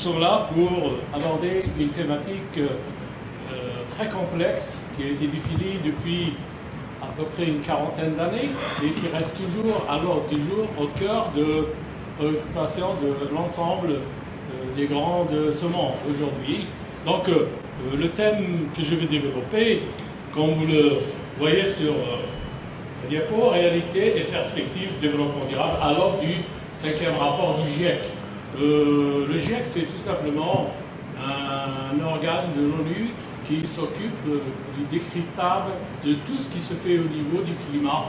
sommes là pour aborder une thématique très complexe qui a été définie depuis à peu près une quarantaine d'années et qui reste toujours à l'ordre du jour au cœur de préoccupations de l'ensemble des grands de ce monde aujourd'hui. Donc le thème que je vais développer, comme vous le voyez sur la diapo, réalité et perspectives de développement durable à l'aube du 5e rapport du GIEC. Le GIEC, c'est tout simplement un organe de l'ONU qui s'occupe du décryptage de tout ce qui se fait au niveau du climat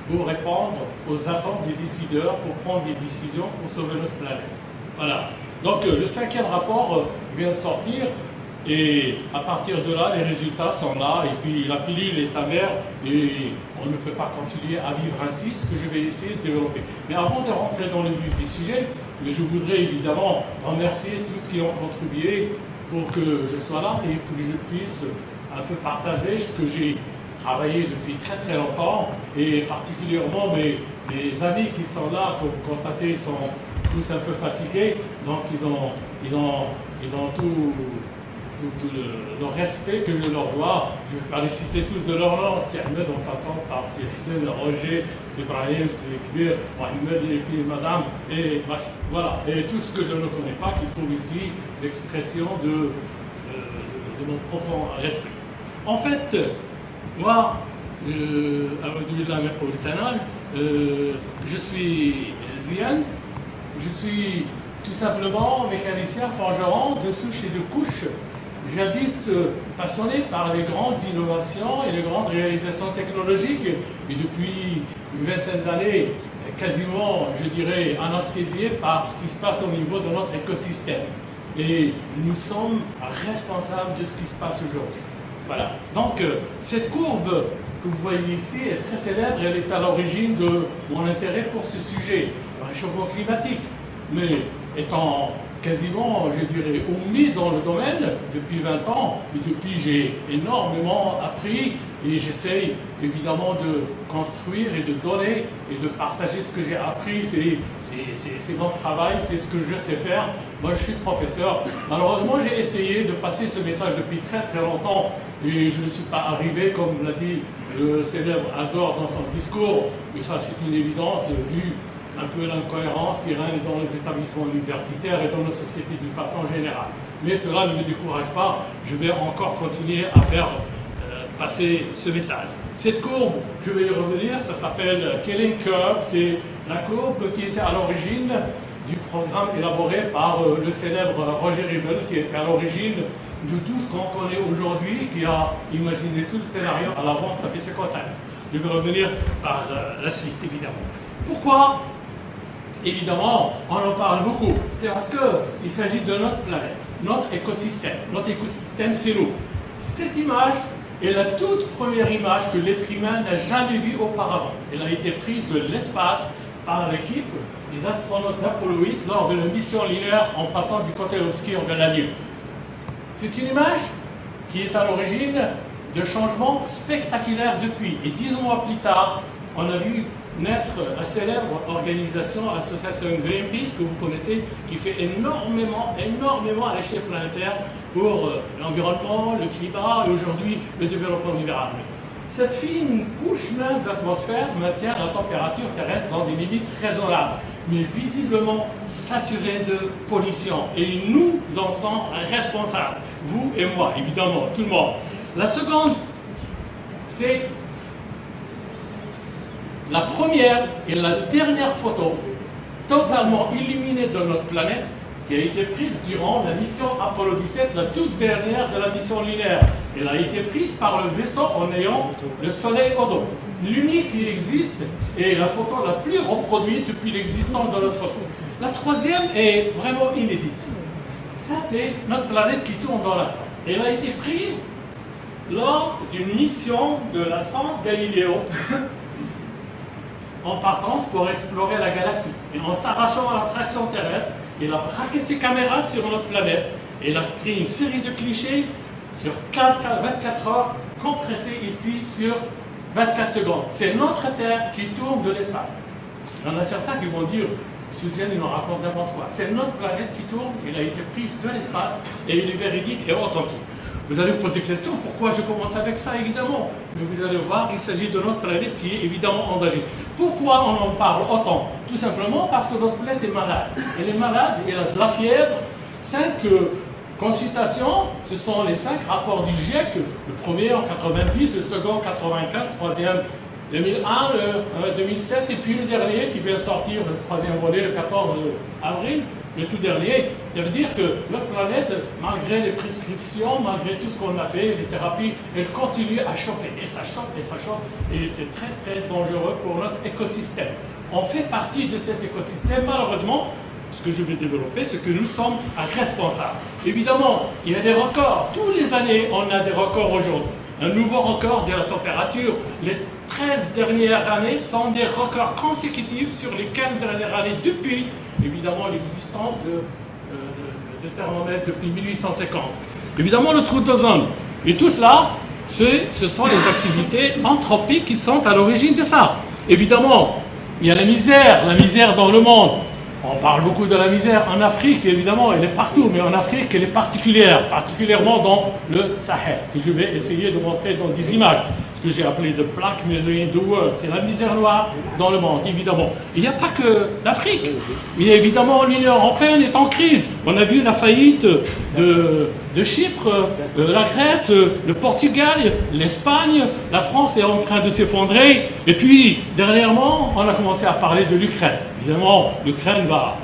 pour répondre aux attentes des décideurs, pour prendre des décisions pour sauver notre planète. Voilà. Donc le 5e rapport vient de sortir et à partir de là, les résultats sont là et puis la pilule est amère et on ne peut pas continuer à vivre ainsi, ce que je vais essayer de développer. Mais avant de rentrer dans le vif du sujet, je voudrais évidemment remercier tous ceux qui ont contribué pour que je sois là et que je puisse un peu partager ce que j'ai travaillé depuis très très longtemps et particulièrement mes amis qui sont là, comme vous constatez, sont tous un peu fatigués, donc ils ont tout le respect que je leur dois. Je ne vais pas les citer tous de leur nom, c'est Ahmed en passant par Cyril, Roger, c'est Brahim, c'est Kbir, Mohamed et puis Madame, et voilà, et tout ce que je ne connais pas qui trouve ici l'expression de mon profond respect. En fait, moi, je suis Zian, je suis tout simplement mécanicien forgeron de souche et de couche, jadis passionné par les grandes innovations et les grandes réalisations technologiques, et depuis une vingtaine d'années, quasiment, je dirais, anesthésié par ce qui se passe au niveau de notre écosystème. Et nous sommes responsables de ce qui se passe aujourd'hui. Voilà. Donc, cette courbe que vous voyez ici est très célèbre, elle est à l'origine de mon intérêt pour ce sujet, le réchauffement climatique. Mais étant quasiment, je dirais, omis dans le domaine depuis 20 ans, et depuis j'ai énormément appris et j'essaye évidemment de construire et de donner et de partager ce que j'ai appris. C'est mon travail, c'est ce que je sais faire. Moi, je suis professeur. Malheureusement, j'ai essayé de passer ce message depuis très très longtemps et je ne suis pas arrivé, comme l'a dit le célèbre Ador dans son discours, et ça c'est une évidence vu un peu l'incohérence qui règne dans les établissements universitaires et dans notre société d'une façon générale. Mais cela ne me décourage pas, je vais encore continuer à faire passer ce message. Cette courbe, je vais y revenir, ça s'appelle Killing Curve, c'est la courbe qui était à l'origine du programme élaboré par le célèbre Roger Rivel, qui était à l'origine de tout ce qu'on connaît aujourd'hui, qui a imaginé tout le scénario à l'avance, ça fait 50 ans. Je vais revenir par la suite, évidemment. Pourquoi ? Évidemment, on en parle beaucoup. C'est parce qu'il s'agit de notre planète, notre écosystème. Notre écosystème, c'est nous. Cette image est la toute première image que l'être humain n'a jamais vue auparavant. Elle a été prise de l'espace par l'équipe des astronautes d'Apollo 8 lors de la mission lunaire en passant du côté obscur de la Lune. C'est une image qui est à l'origine de changements spectaculaires depuis. Et 10 mois plus tard, on a vu naître la célèbre organisation, l'association Greenpeace, que vous connaissez, qui fait énormément à l'échelle planétaire pour l'environnement, le climat et aujourd'hui le développement durable. Cette fine couche mince d'atmosphère maintient la température terrestre dans des limites raisonnables, mais visiblement saturée de pollution. Et nous en sommes responsables, vous et moi, évidemment, tout le monde. La seconde, c'est la première et la dernière photo totalement illuminée de notre planète qui a été prise durant la mission Apollo 17, la toute dernière de la mission lunaire. Elle a été prise par le vaisseau en ayant le soleil au dos. L'unique qui existe et la photo la plus reproduite depuis l'existence de notre photo. La troisième est vraiment inédite. Ça, c'est notre planète qui tourne dans l'espace. Elle a été prise lors d'une mission de la sonde Galileo en partance pour explorer la galaxie. Et en s'arrachant à l'attraction terrestre, il a braqué ses caméras sur notre planète et il a pris une série de clichés sur 24 heures compressés ici sur 24 secondes. C'est notre Terre qui tourne de l'espace. Il y en a certains qui vont dire Zian, il nous raconte n'importe quoi. C'est notre planète qui tourne, il a été prise de l'espace et il est véridique et authentique. Vous allez vous poser question, pourquoi je commence avec ça, évidemment. Mais vous allez voir, il s'agit de notre planète qui est évidemment en danger. Pourquoi on en parle autant? Tout simplement parce que notre planète est malade. Elle est malade, elle a de la fièvre. 5 consultations, ce sont les 5 rapports du GIEC. Le premier en 90, le second en 84, le troisième 2001, le 2007, et puis le dernier qui vient de sortir, le troisième volet, le 14 avril. Le tout dernier, ça veut dire que notre planète, malgré les prescriptions, malgré tout ce qu'on a fait, les thérapies, elle continue à chauffer. Et ça chauffe, et ça chauffe. Et c'est très, très dangereux pour notre écosystème. On fait partie de cet écosystème. Malheureusement, ce que je vais développer, c'est que nous sommes responsables. Évidemment, il y a des records. Tous les années, on a des records aujourd'hui. Un nouveau record de la température. Les 13 dernières années sont des records consécutifs sur les 15 dernières années depuis, évidemment, l'existence de thermomètres depuis 1850. Évidemment, le trou d'ozone. Et tout cela, ce sont les activités anthropiques qui sont à l'origine de ça. Évidemment, il y a la misère dans le monde. On parle beaucoup de la misère en Afrique, évidemment, elle est partout, mais en Afrique, elle est particulière, particulièrement dans le Sahel, que je vais essayer de montrer dans des images. Ce que j'ai appelé de Black Misery in the World, c'est la misère noire dans le monde, évidemment. Il n'y a pas que l'Afrique, mais évidemment, l'Union européenne est en crise. On a vu la faillite de Chypre, la Grèce, le Portugal, l'Espagne, la France est en train de s'effondrer. Et puis, dernièrement, on a commencé à parler de l'Ukraine. Évidemment, l'Ukraine va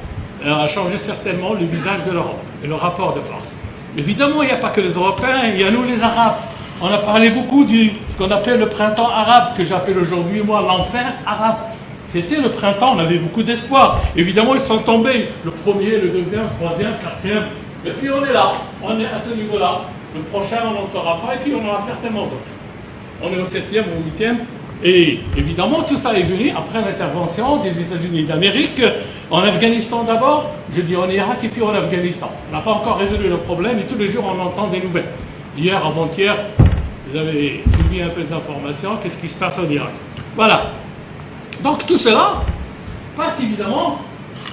changer certainement le visage de l'Europe et le rapport de force. Évidemment, il n'y a pas que les Européens, il y a nous les Arabes. On a parlé beaucoup de ce qu'on appelle le printemps arabe, que j'appelle aujourd'hui, moi, l'enfer arabe. C'était le printemps, on avait beaucoup d'espoir. Évidemment, ils sont tombés. Le premier, le deuxième, le troisième, le quatrième. Et puis on est là, on est à ce niveau-là. Le prochain, on n'en saura pas, et puis on en a certainement d'autres. On est au 7e, au 8e. Et évidemment, tout ça est venu après l'intervention des États-Unis d'Amérique en Afghanistan d'abord, je dis en Irak et puis en Afghanistan. On n'a pas encore résolu le problème et tous les jours on entend des nouvelles. Hier, avant-hier, vous avez suivi un peu les informations, qu'est-ce qui se passe en Irak. Voilà. Donc tout cela passe évidemment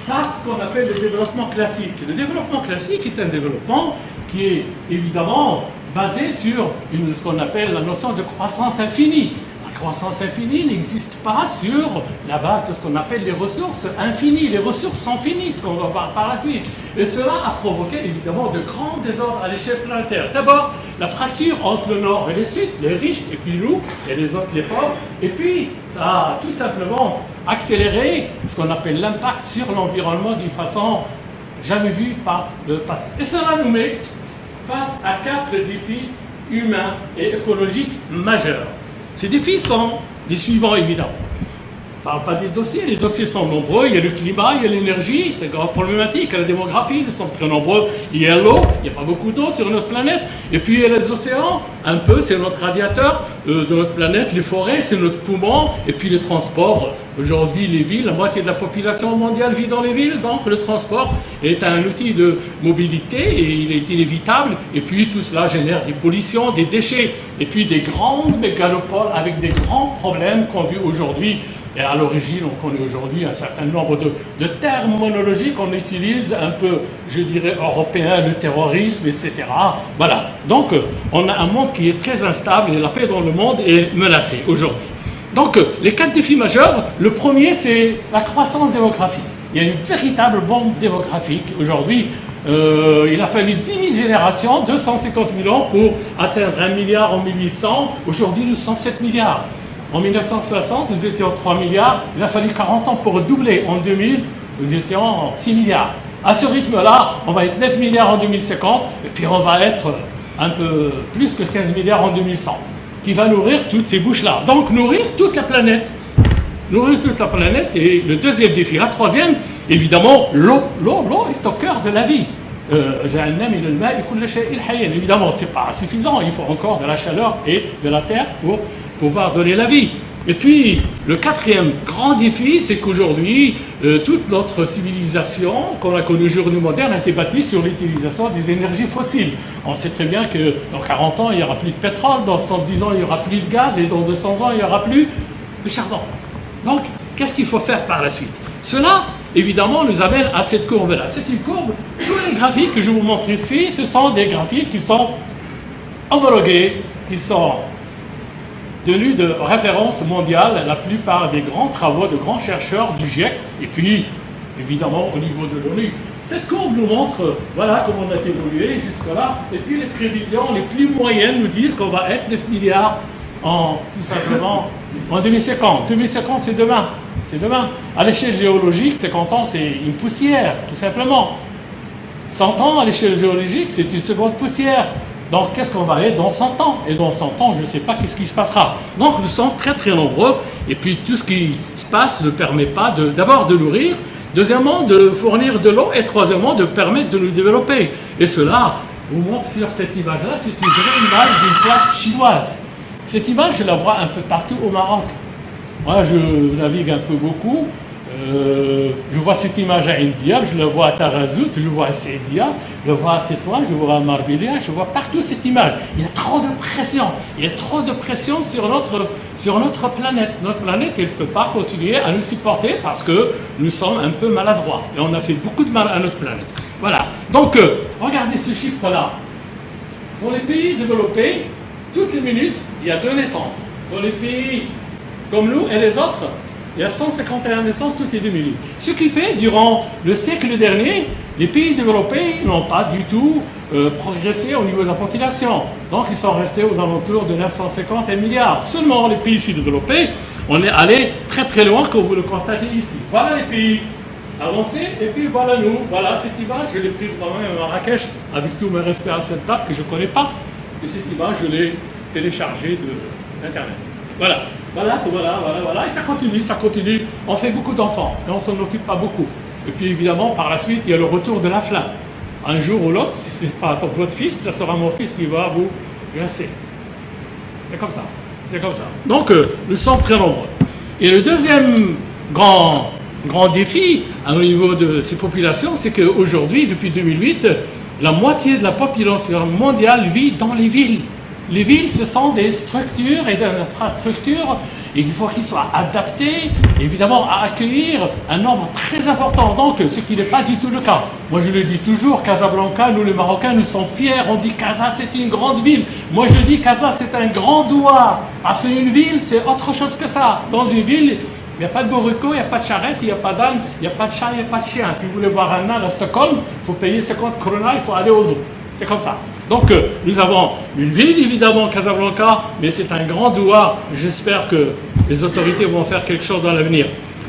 par ce qu'on appelle le développement classique. Le développement classique est un développement qui est évidemment basé sur ce qu'on appelle la notion de croissance infinie. La croissance infinie n'existe pas sur la base de ce qu'on appelle les ressources infinies. Les ressources sont finies, ce qu'on va voir par la suite. Et cela a provoqué évidemment de grands désordres à l'échelle planétaire. D'abord, la fracture entre le nord et le sud, les riches et puis nous, et les autres les pauvres. Et puis, ça a tout simplement accéléré ce qu'on appelle l'impact sur l'environnement d'une façon jamais vue par le passé. Et cela nous met face à 4 défis humains et écologiques majeurs. Ces défis sont les suivants, évidemment. On ne parle pas des dossiers, les dossiers sont nombreux, il y a le climat, il y a l'énergie, c'est une grande problématique, il y a la démographie, nous sommes très nombreux, il y a l'eau, il n'y a pas beaucoup d'eau sur notre planète, et puis il y a les océans, un peu, c'est notre radiateur de notre planète, les forêts, c'est notre poumon, et puis les transports. Aujourd'hui, les villes, la moitié de la population mondiale vit dans les villes, donc le transport est un outil de mobilité et il est inévitable. Et puis tout cela génère des pollutions, des déchets, et puis des grandes mégalopoles avec des grands problèmes qu'on vit aujourd'hui. Et à l'origine, on connaît aujourd'hui un certain nombre de terminologies qu'on utilise un peu, je dirais, européen, le terrorisme, etc. Voilà. Donc, on a un monde qui est très instable et la paix dans le monde est menacée aujourd'hui. Donc, les 4 défis majeurs, le premier, c'est la croissance démographique. Il y a une véritable bombe démographique aujourd'hui. Il a fallu 10 000 générations, 250 000 ans pour atteindre 1 milliard en 1800. Aujourd'hui, nous sommes 7 milliards. En 1960, nous étions 3 milliards. Il a fallu 40 ans pour doubler. En 2000, nous étions 6 milliards. À ce rythme-là, on va être 9 milliards en 2050, et puis on va être un peu plus que 15 milliards en 2100, qui va nourrir toutes ces bouches-là. Donc, nourrir toute la planète. Nourrir toute la planète. Et le deuxième défi, la troisième, évidemment, l'eau. L'eau est au cœur de la vie. Évidemment, ce n'est pas suffisant. Il faut encore de la chaleur et de la terre pour pouvoir donner la vie. Et puis, le quatrième grand défi, c'est qu'aujourd'hui, toute notre civilisation qu'on a connue aujourd'hui moderne a été bâtie sur l'utilisation des énergies fossiles. On sait très bien que dans 40 ans, il n'y aura plus de pétrole, dans 110 ans, il n'y aura plus de gaz, et dans 200 ans, il n'y aura plus de charbon. Donc, qu'est-ce qu'il faut faire par la suite? Cela évidemment, nous amène à cette courbe-là. C'est une courbe, tous les graphiques que je vous montre ici, ce sont des graphiques qui sont homologués, qui sont tenus de référence mondiale, la plupart des grands travaux de grands chercheurs du GIEC, et puis, évidemment, au niveau de l'ONU. Cette courbe nous montre, voilà comment on a évolué jusque-là, et puis les prévisions les plus moyennes nous disent qu'on va être 9 milliards tout simplement, en 2050. 2050, c'est demain. C'est demain. À l'échelle géologique, 50 ans, c'est une poussière, tout simplement. 100 ans, à l'échelle géologique, c'est une seconde poussière. Donc, qu'est-ce qu'on va être dans 100 ans? Et dans 100 ans, je ne sais pas qu'est-ce qui se passera. Donc, nous sommes très, très nombreux. Et puis, tout ce qui se passe ne permet pas d'abord de nourrir, deuxièmement, de fournir de l'eau, et troisièmement, de permettre de nous développer. Et cela vous montre sur cette image-là, c'est une vraie image d'une place chinoise. Cette image, je la vois un peu partout au Maroc. Moi, je navigue un peu beaucoup. Je vois cette image à India, je la vois à Tarazout, je vois à Saidia, je la vois à Tétouan, je vois à Marbella, je vois partout cette image. Il y a trop de pression. Il y a trop de pression sur notre planète. Notre planète, elle ne peut pas continuer à nous supporter parce que nous sommes un peu maladroits. Et on a fait beaucoup de mal à notre planète. Voilà. Donc, regardez ce chiffre-là. Dans les pays développés, toutes les minutes, il y a 2 naissances. Dans les pays comme nous et les autres, il y a 151 naissances toutes les 2 minutes. Ce qui fait, durant le siècle dernier, les pays développés n'ont pas du tout progressé au niveau de la population. Donc, ils sont restés aux alentours de 950 milliards. Seulement, les pays sous-développés, on est allé très très loin, comme vous le constatez ici. Voilà les pays avancés, et puis voilà nous. Voilà cette image, je l'ai prise moi-même à Marrakech, avec tout mes respects à cette date que je ne connais pas. Et cette image, je l'ai téléchargée de Internet. Voilà. Voilà, et ça continue. On fait beaucoup d'enfants, et on ne s'en occupe pas beaucoup. Et puis évidemment, par la suite, il y a le retour de la flamme. Un jour ou l'autre, si ce n'est pas votre fils, ça sera mon fils qui va vous grincer. C'est comme ça. Donc, nous sommes très nombreux. Et le deuxième grand défi au niveau de ces populations, c'est qu'aujourd'hui, depuis 2008, la moitié de la population mondiale vit dans les villes. Les villes, ce sont des structures et des infrastructures, et il faut qu'ils soient adaptés, évidemment, à accueillir un nombre très important. Donc, ce qui n'est pas du tout le cas. Moi, je le dis toujours, Casablanca, nous les Marocains, nous sommes fiers. On dit Casa, c'est une grande ville. Moi, je dis Casa, c'est un grand doigt. Parce qu'une ville, c'est autre chose que ça. Dans une ville, il n'y a pas de bourrico, il n'y a pas de charrette, il n'y a pas d'âne, il n'y a pas de chat, il n'y a pas de chien. Si vous voulez voir un âne à Stockholm, il faut payer 50 kronas, il faut aller aux zoo. C'est comme ça. Donc, nous avons une ville, évidemment, Casablanca, mais c'est un grand douar. J'espère que les autorités vont faire quelque chose dans l'avenir.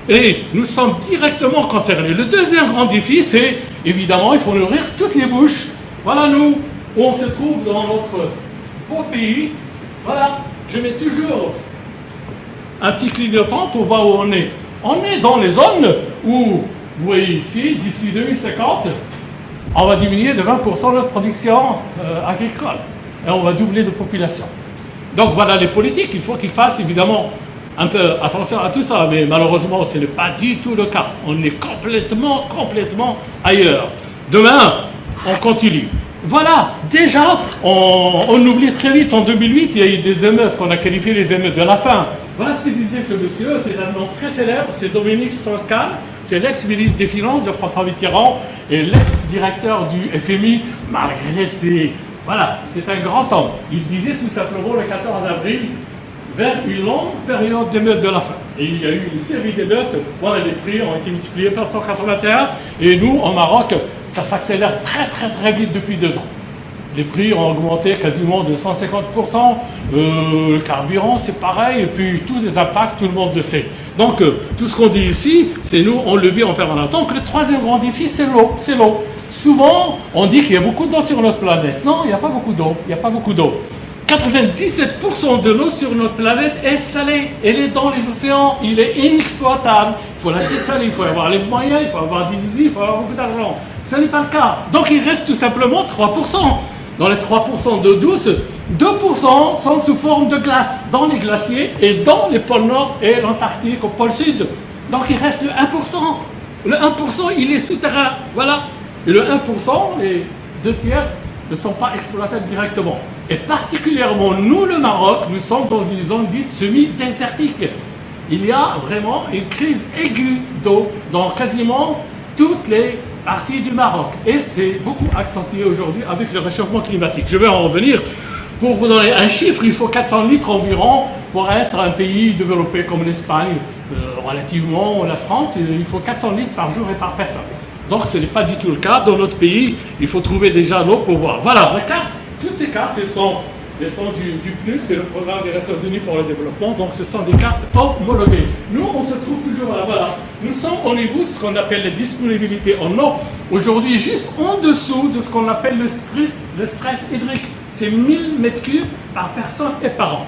Et nous sommes directement concernés. Le deuxième grand défi, c'est, évidemment, il faut nourrir toutes les bouches. Voilà, nous, où on se trouve dans notre beau pays. Voilà, je mets toujours un petit clignotant pour voir où on est. On est dans les zones où, vous voyez ici, d'ici 2050, on va diminuer de 20% notre production agricole. Et on va doubler de population. Donc voilà les politiques. Il faut qu'ils fassent évidemment un peu attention à tout ça. Mais malheureusement, ce n'est pas du tout le cas. On est complètement ailleurs. Demain, on continue. Voilà, déjà, on oublie très vite. En 2008, il y a eu des émeutes qu'on a qualifiées les émeutes de la faim. Voilà ce que disait ce monsieur, c'est un nom très célèbre, c'est Dominique Strauss-Kahn, c'est l'ex-ministre des Finances de François Mitterrand et l'ex-directeur du FMI, malgré ses... Voilà, c'est un grand homme. Il disait tout simplement le 14 avril, vers une longue période d'émeutes de la faim. Et il y a eu une série d'émeutes, voilà, les prix ont été multipliés par 181, et nous, au Maroc, ça s'accélère très vite depuis 2 ans. Les prix ont augmenté quasiment de 150%. Le carburant, c'est pareil. Et puis, tous les impacts, tout le monde le sait. Donc, tout ce qu'on dit ici, c'est nous, on le vit en permanence. Donc, le troisième grand défi, c'est l'eau. C'est l'eau. Souvent, on dit qu'il y a beaucoup d'eau sur notre planète. Non, il n'y a pas beaucoup d'eau. Il n'y a pas beaucoup d'eau. 97% de l'eau sur notre planète est salée. Elle est dans les océans. Il est inexploitable. Il faut la dessaler. Il faut avoir les moyens. Il faut avoir des usines. Il faut avoir beaucoup d'argent. Ce n'est pas le cas. Donc, il reste tout simplement 3%. Dans les 3% d'eau douce, 2% sont sous forme de glace dans les glaciers et dans les pôles Nord et l'Antarctique au pôle Sud. Donc il reste le 1%. Le 1%, il est souterrain. Voilà. Et le 1%, les 2 tiers ne sont pas exploitables directement. Et particulièrement, nous, le Maroc, nous sommes dans une zone dite semi-désertique. il y a vraiment une crise aiguë d'eau dans quasiment toutes les parties du Maroc. Et c'est beaucoup accentué aujourd'hui avec le réchauffement climatique. Je vais en revenir. Pour vous donner un chiffre, il faut 400 litres environ pour être un pays développé comme l'Espagne, relativement la France. Il faut 400 litres par jour et par personne. Donc ce n'est pas du tout le cas. Dans notre pays, il faut trouver déjà l'eau pour voir. Voilà, la carte, toutes ces cartes, elles sont du PNUD, c'est le programme des Nations Unies pour le développement. Donc ce sont des cartes homologuées. Nous, on se trouve toujours là. Voilà. Nous sommes au niveau de ce qu'on appelle les disponibilités en eau. Aujourd'hui, juste en dessous de ce qu'on appelle le stress hydrique. C'est 1000 mètres cubes par personne et par an.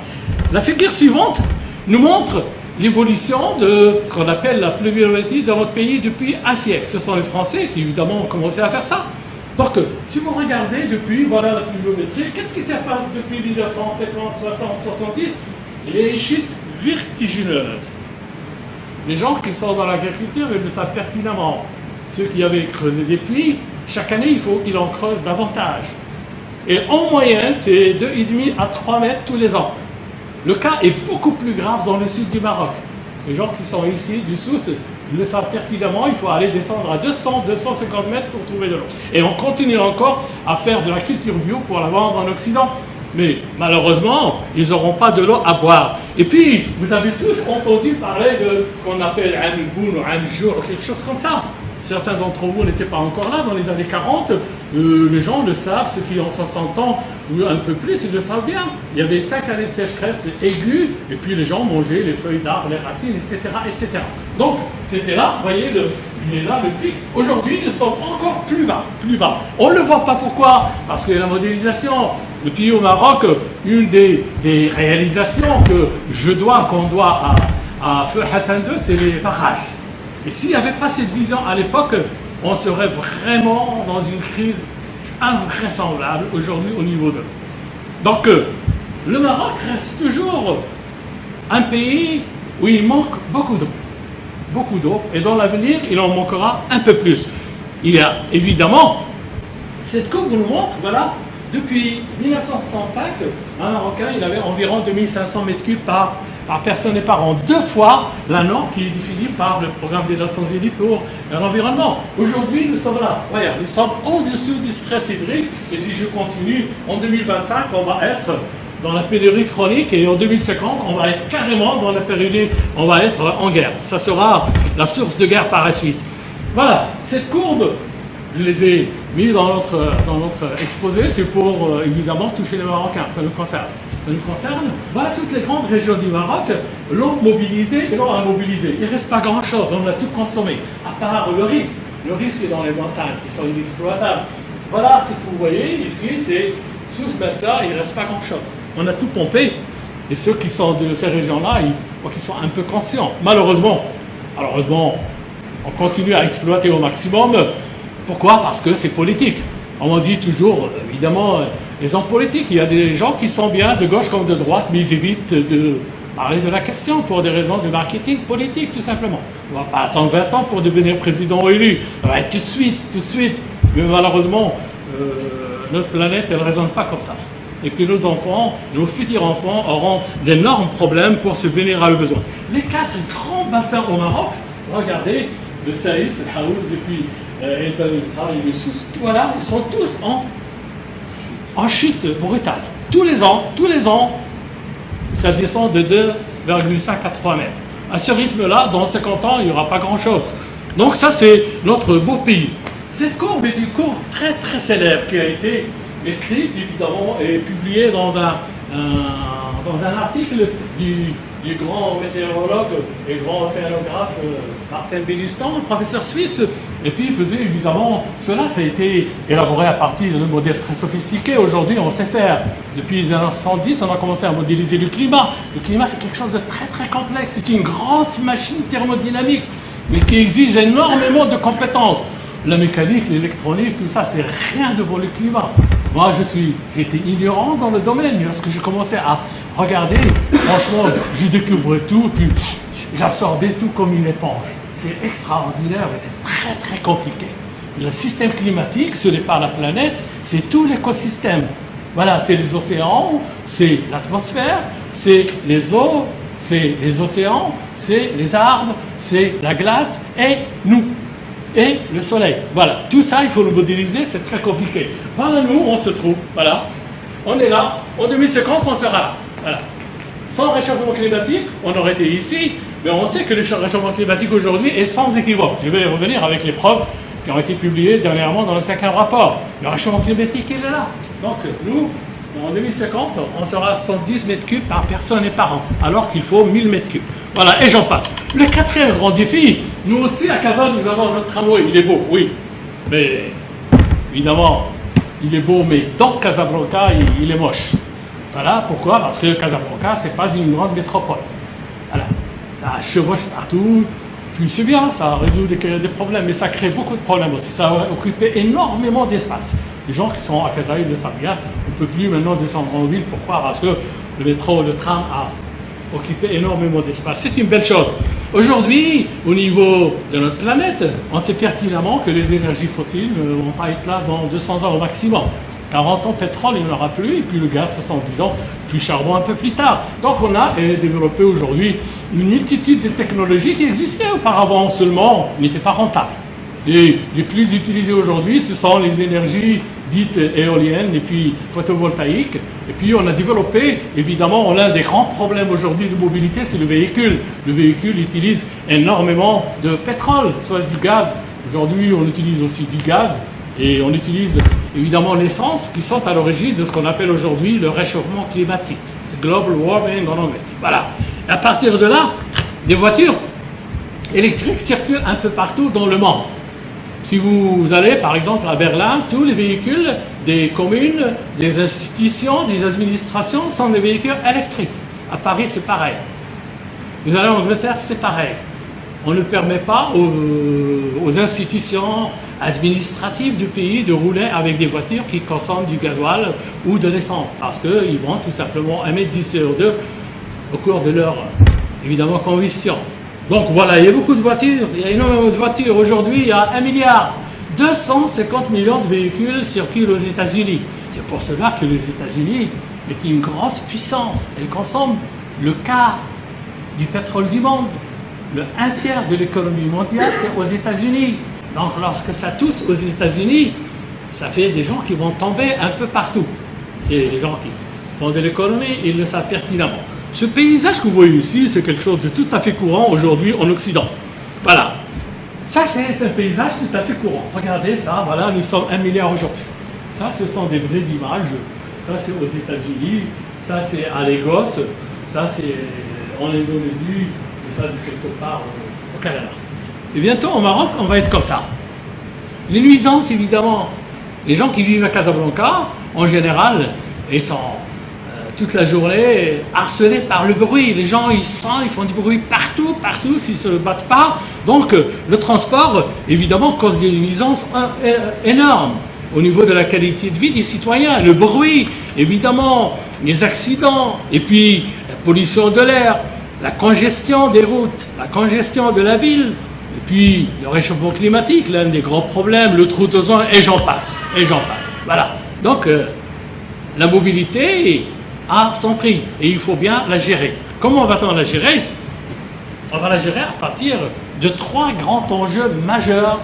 La figure suivante nous montre l'évolution de ce qu'on appelle la pluviométrie dans notre pays depuis un siècle. Ce sont les Français qui, évidemment, ont commencé à faire ça. Donc, si vous regardez depuis, voilà la pluviométrie, qu'est-ce qui s'est passé depuis 1950, 60, 70 ? Les chutes vertigineuses. Les gens qui sont dans l'agriculture, ils le savent pertinemment. Ceux qui avaient creusé des puits, chaque année, il faut qu'ils en creusent davantage. Et en moyenne, c'est 2,5 à 3 mètres tous les ans. Le cas est beaucoup plus grave dans le sud du Maroc. Les gens qui sont ici, du Sousse, le savent pertinemment, il faut aller descendre à 200, 250 mètres pour trouver de l'eau. Et on continue encore à faire de la culture bio pour la vendre en Occident. Mais malheureusement, ils n'auront pas de l'eau à boire. Et puis, vous avez tous entendu parler de ce qu'on appelle un boun ou un jour, quelque chose comme ça. Certains d'entre vous n'étaient pas encore là dans les années 40. Les gens le savent, ceux qui ont 60 ans ou un peu plus, ils le savent bien. Il y avait 5 années de sécheresse aiguë, et puis les gens mangeaient les feuilles d'arbres, les racines, etc., etc. Donc, c'était là, vous voyez, il est là le pic. Aujourd'hui, nous sommes encore plus bas, plus bas. On ne le voit pas pourquoi ? Parce que la modélisation, le pays au Maroc, une des réalisations qu'on doit à Feu Hassan II, c'est les barrages. Et s'il n'y avait pas cette vision à l'époque, on serait vraiment dans une crise invraisemblable aujourd'hui au niveau de l'eau. Donc, le Maroc reste toujours un pays où il manque beaucoup d'eau. Beaucoup d'eau. Et dans l'avenir, il en manquera un peu plus. Il y a évidemment, cette courbe nous montre, voilà, depuis 1965, un Marocain, il avait environ 2500 mètres cubes par personne et par an, 2 fois la norme qui est définie par le programme des Nations Unies pour l'environnement. Aujourd'hui, nous sommes là. Voyez, nous sommes au-dessus du stress hydrique. Et si je continue, en 2025, on va être dans la pénurie chronique et en 2050, on va être carrément dans la pénurie, on va être en guerre. Ça sera la source de guerre par la suite. Voilà, cette courbe, je les ai mis dans notre exposé, c'est pour évidemment toucher les Marocains, ça nous concerne. Ça nous concerne. Voilà toutes les grandes régions du Maroc l'ont mobilisé et l'ont immobilisé. Il ne reste pas grand-chose, on a tout consommé, à part le riz. Le riz, c'est dans les montagnes, qui sont inexploitables. Voilà, qu'est-ce que vous voyez ici, c'est sous ce bassin, il ne reste pas grand-chose. On a tout pompé. Et ceux qui sont de ces régions-là, ils sont un peu conscients. Malheureusement, on continue à exploiter au maximum. Pourquoi ? Parce que c'est politique. On dit toujours, évidemment, les hommes politiques, il y a des gens qui sont bien de gauche comme de droite, mais ils évitent de parler de la question pour des raisons de marketing politique, tout simplement. On ne va pas attendre 20 ans pour devenir président ou élu. Ça va être tout de suite. Mais malheureusement, notre planète, elle ne raisonne pas comme ça. Et que nos enfants, nos futurs enfants, auront d'énormes problèmes pour subvenir à leurs besoins. Les 4 grands bassins au Maroc, regardez, le Saïs, le Haouz et puis et le Sousse, voilà, ils sont tous en chute brutale. Tous les ans, ça descend de 2,5 à 3 mètres. À ce rythme-là, dans 50 ans, il n'y aura pas grand-chose. Donc ça, c'est notre beau pays. Cette courbe est une courbe très très célèbre qui a été écrite, évidemment, et publiée dans un article du grand météorologue et grand océanographe Martin Bellistan, un professeur suisse. Et puis il faisait évidemment, ça a été élaboré à partir de modèles très sophistiqués. Aujourd'hui, on sait faire. Depuis les années 70, on a commencé à modéliser le climat. Le climat, c'est quelque chose de très très complexe. C'est une grosse machine thermodynamique, mais qui exige énormément de compétences. La mécanique, l'électronique, tout ça, c'est rien devant le climat. Moi, j'étais ignorant dans le domaine. Lorsque je commençais à regarder, franchement, je découvrais tout, puis j'absorbais tout comme une éponge. C'est extraordinaire, mais c'est très très compliqué. Le système climatique, ce n'est pas la planète, c'est tout l'écosystème. Voilà, c'est les océans, c'est l'atmosphère, c'est les eaux, c'est les océans, c'est les arbres, c'est la glace et nous. Et le soleil. Voilà. Tout ça, il faut le modéliser, c'est très compliqué. Voilà, nous, on se trouve. Voilà. On est là. En 2050, on sera là. Voilà. Sans réchauffement climatique, on aurait été ici, mais on sait que le réchauffement climatique aujourd'hui est sans équivoque. Je vais revenir avec les preuves qui ont été publiées dernièrement dans le 5e rapport. Le réchauffement climatique, il est là. Donc, nous, en 2050, on sera à 110 mètres cubes par personne et par an, alors qu'il faut 1000 mètres cubes. Voilà, et j'en passe. Le 4e grand défi, nous aussi à Casa, nous avons notre tramway. Il est beau, oui. Mais, évidemment, il est beau, mais dans Casablanca, il est moche. Voilà, pourquoi? Parce que Casablanca, c'est pas une grande métropole. Voilà, ça chevauche partout. Puis c'est bien, ça résout des problèmes, mais ça crée beaucoup de problèmes aussi. Ça va occuper énormément d'espace. Les gens qui sont à Casa, ils le savent bien. On ne peut plus maintenant descendre en ville. Pourquoi? Parce que le métro, le tram a occupé énormément d'espace. C'est une belle chose. Aujourd'hui, au niveau de notre planète, on sait pertinemment que les énergies fossiles ne vont pas être là dans 200 ans au maximum. 40 ans, pétrole, il n'y en aura plus, et puis le gaz, 70 ans, puis charbon un peu plus tard. Donc on a développé aujourd'hui une multitude de technologies qui existaient auparavant seulement, n'étaient pas rentables. Et les plus utilisées aujourd'hui, ce sont les énergies dites éoliennes et puis photovoltaïques. Et puis on a développé, évidemment, l'un des grands problèmes aujourd'hui de mobilité, c'est le véhicule. Le véhicule utilise énormément de pétrole, soit du gaz. Aujourd'hui, on utilise aussi du gaz. Et on utilise évidemment l'essence qui sont à l'origine de ce qu'on appelle aujourd'hui le réchauffement climatique, global warming en anglais. Voilà. Et à partir de là, des voitures électriques circulent un peu partout dans le monde. Si vous allez par exemple à Berlin, tous les véhicules des communes, des institutions, des administrations sont des véhicules électriques. À Paris, c'est pareil. Vous allez en Angleterre, c'est pareil. On ne permet pas aux institutions administratives du pays de rouler avec des voitures qui consomment du gasoil ou de l'essence, parce qu'ils vont tout simplement émettre du CO2 au cours de leur, évidemment, combustion. Donc voilà, il y a beaucoup de voitures, il y a énormément de voitures. Aujourd'hui, il y a 1 milliard 250 millions de véhicules circulent aux États-Unis. C'est pour cela que les États-Unis est une grosse puissance. Elles consomment le quart du pétrole du monde. Le 1/3 de l'économie mondiale, c'est aux États-Unis. Donc, lorsque ça touche aux États-Unis, ça fait des gens qui vont tomber un peu partout. C'est les gens qui font de l'économie, ils le savent pertinemment. Ce paysage que vous voyez ici, c'est quelque chose de tout à fait courant aujourd'hui en Occident. Voilà. Ça, c'est un paysage tout à fait courant. Regardez ça, voilà, nous sommes 1 milliard aujourd'hui. Ça, ce sont des vraies images. Ça, c'est aux États-Unis. Ça, c'est à Lagos. Ça, c'est en Indonésie. Et ça, de quelque part au Canada. Et bientôt, au Maroc, on va être comme ça. Les nuisances, évidemment. Les gens qui vivent à Casablanca, en général, ils sont toute la journée harcelés par le bruit. Les gens, ils font du bruit partout, s'ils ne se battent pas. Donc, le transport, évidemment, cause des nuisances énormes au niveau de la qualité de vie des citoyens. Le bruit, évidemment, les accidents, et puis la pollution de l'air, la congestion des routes, la congestion de la ville, et puis le réchauffement climatique, l'un des grands problèmes, le trou d'ozone, et j'en passe, Voilà. Donc, la mobilité a son prix, et il faut bien la gérer. Comment va-t-on la gérer? On va la gérer à partir de 3 grands enjeux majeurs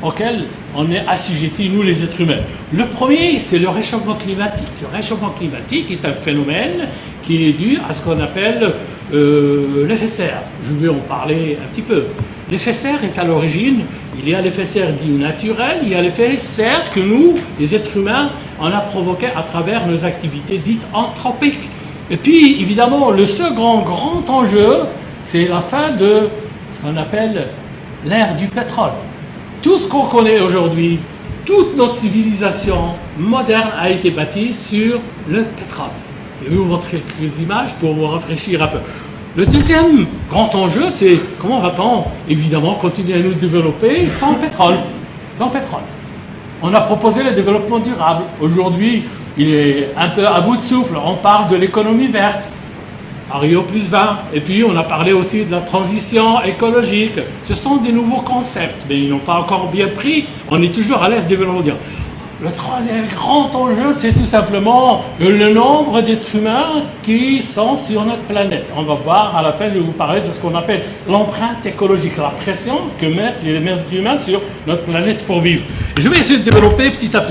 auxquels on est assujettis, nous les êtres humains. Le premier, c'est le réchauffement climatique. Le réchauffement climatique est un phénomène qui est dû à ce qu'on appelle l'effet serre. Je vais en parler un petit peu. L'effet serre est à l'origine, il y a l'effet serre dit naturel, il y a l'effet serre que nous, les êtres humains, on a provoqué à travers nos activités dites anthropiques. Et puis, évidemment, le second grand enjeu, c'est la fin de ce qu'on appelle l'ère du pétrole. Tout ce qu'on connaît aujourd'hui, toute notre civilisation moderne a été bâtie sur le pétrole. Je vais vous montrer quelques images pour vous rafraîchir un peu. Le deuxième grand enjeu, c'est comment va-t-on évidemment continuer à nous développer sans pétrole. Sans pétrole. On a proposé le développement durable. Aujourd'hui, il est un peu à bout de souffle. On parle de l'économie verte. À Rio plus 20. Et puis, on a parlé aussi de la transition écologique. Ce sont des nouveaux concepts, mais ils n'ont pas encore bien pris. On est toujours à l'ère du développement durable. Le troisième grand enjeu, c'est tout simplement le nombre d'êtres humains qui sont sur notre planète. On va voir à la fin, je vais vous parler de ce qu'on appelle l'empreinte écologique, la pression que mettent les êtres humains sur notre planète pour vivre. Je vais essayer de développer petit à petit.